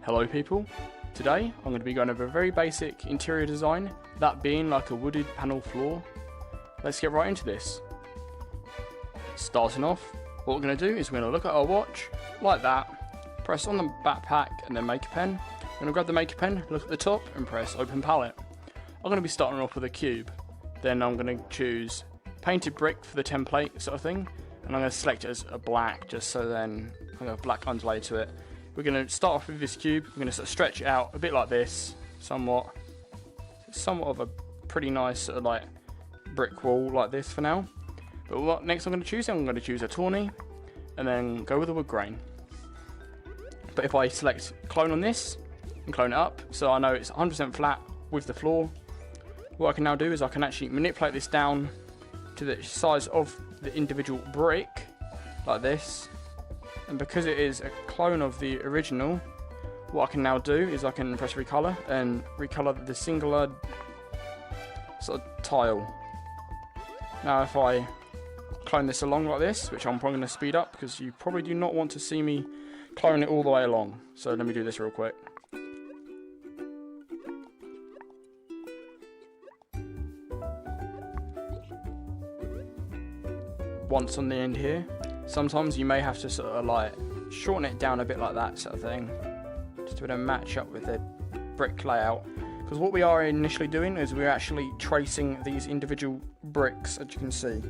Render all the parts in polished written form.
Hello people, today I'm going to be going over a very basic interior design, that being like a wooded panel floor. Let's get right into this. Starting off, what we're going to do is we're going to look at our watch, like that, press on the backpack and then make a pen. I'm going to grab the make a pen, look at the top and press open palette. I'm going to be starting off with a cube, then I'm going to choose painted brick for the template sort of thing, and I'm going to select it as a black just so then I have a black underlay to it. We're going to start off with this cube. We're going to sort of stretch it out a bit like this, somewhat of a pretty nice sort of like brick wall like this for now. But what next I'm going to choose? I'm going to choose a tawny and then go with a wood grain. But if I select clone on this and clone it up, so I know it's 100% flat with the floor, what I can now do is I can actually manipulate this down to the size of the individual brick like this. And because it is a clone of the original, what I can now do is I can press recolor and recolor the singular sort of tile. Now if I clone this along like this, which I'm probably going to speed up because you probably do not want to see me clone it all the way along. So let me do this real quick. Once on the end here. Sometimes you may have to sort of like shorten it down a bit like that sort of thing, just to match up with the brick layout. Because what we are initially doing is we're actually tracing these individual bricks, as you can see.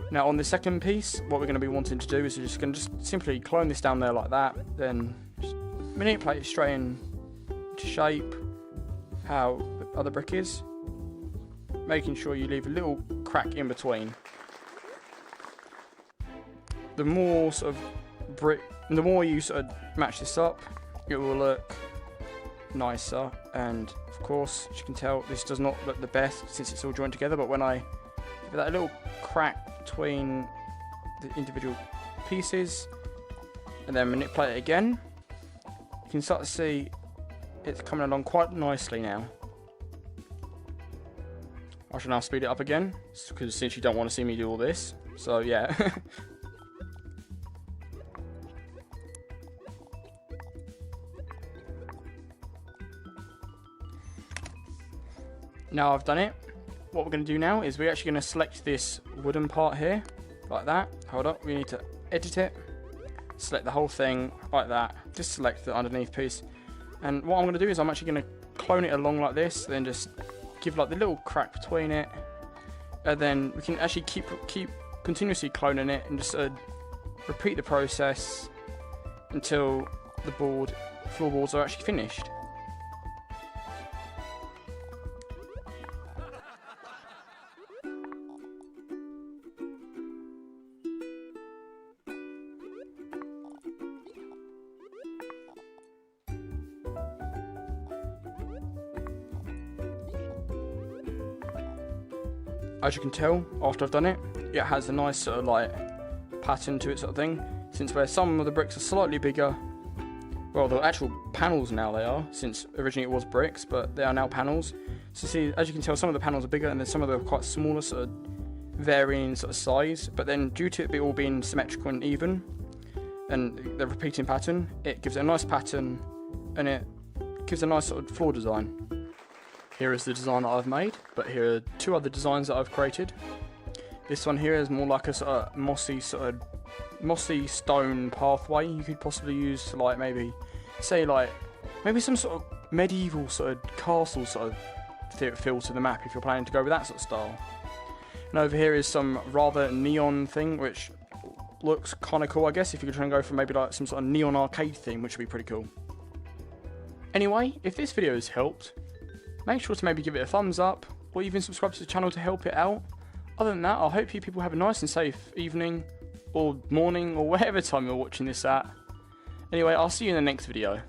Now on the second piece, what we're going to be wanting to do is we're just going to simply clone this down there like that, then just manipulate it straight into shape how the other brick is, making sure you leave a little crack in between. The more sort of the more you sort of match this up, it will look nicer. And of course, as you can tell, this does not look the best since it's all joined together. But when I give that a little crack between the individual pieces and then manipulate it again, you can start to see it's coming along quite nicely now. I shall now speed it up again, because since you don't want to see me do all this, so yeah. Now I've done it, what we're going to do now is we're actually going to select this wooden part here, like that. Hold up, we need to edit it, select the whole thing like that, just select the underneath piece. And what I'm going to do is I'm actually going to clone it along like this, then just give like the little crack between it, and then we can actually keep continuously cloning it and just repeat the process until the floorboards are actually finished. As you can tell, after I've done it, it has a nice sort of like pattern to it sort of thing. Since where some of the bricks are slightly bigger, well, the actual panels now they are, since originally it was bricks, but they are now panels. So see, as you can tell, some of the panels are bigger and then some of them are quite smaller, sort of varying sort of size. But then due to it all being symmetrical and even, and the repeating pattern, it gives it a nice pattern and it gives a nice sort of floor design. Here is the design that I've made, but here are two other designs that I've created. This one here is more like a sort of mossy stone pathway you could possibly use to like maybe some sort of medieval sort of castle sort of feel to the map if you're planning to go with that sort of style. And over here is some rather neon thing which looks kind of cool, I guess, if you could try and go for maybe like some sort of neon arcade theme, which would be pretty cool. Anyway, if this video has helped, make sure to maybe give it a thumbs up, or even subscribe to the channel to help it out. Other than that, I hope you people have a nice and safe evening, or morning, or whatever time you're watching this at. Anyway, I'll see you in the next video.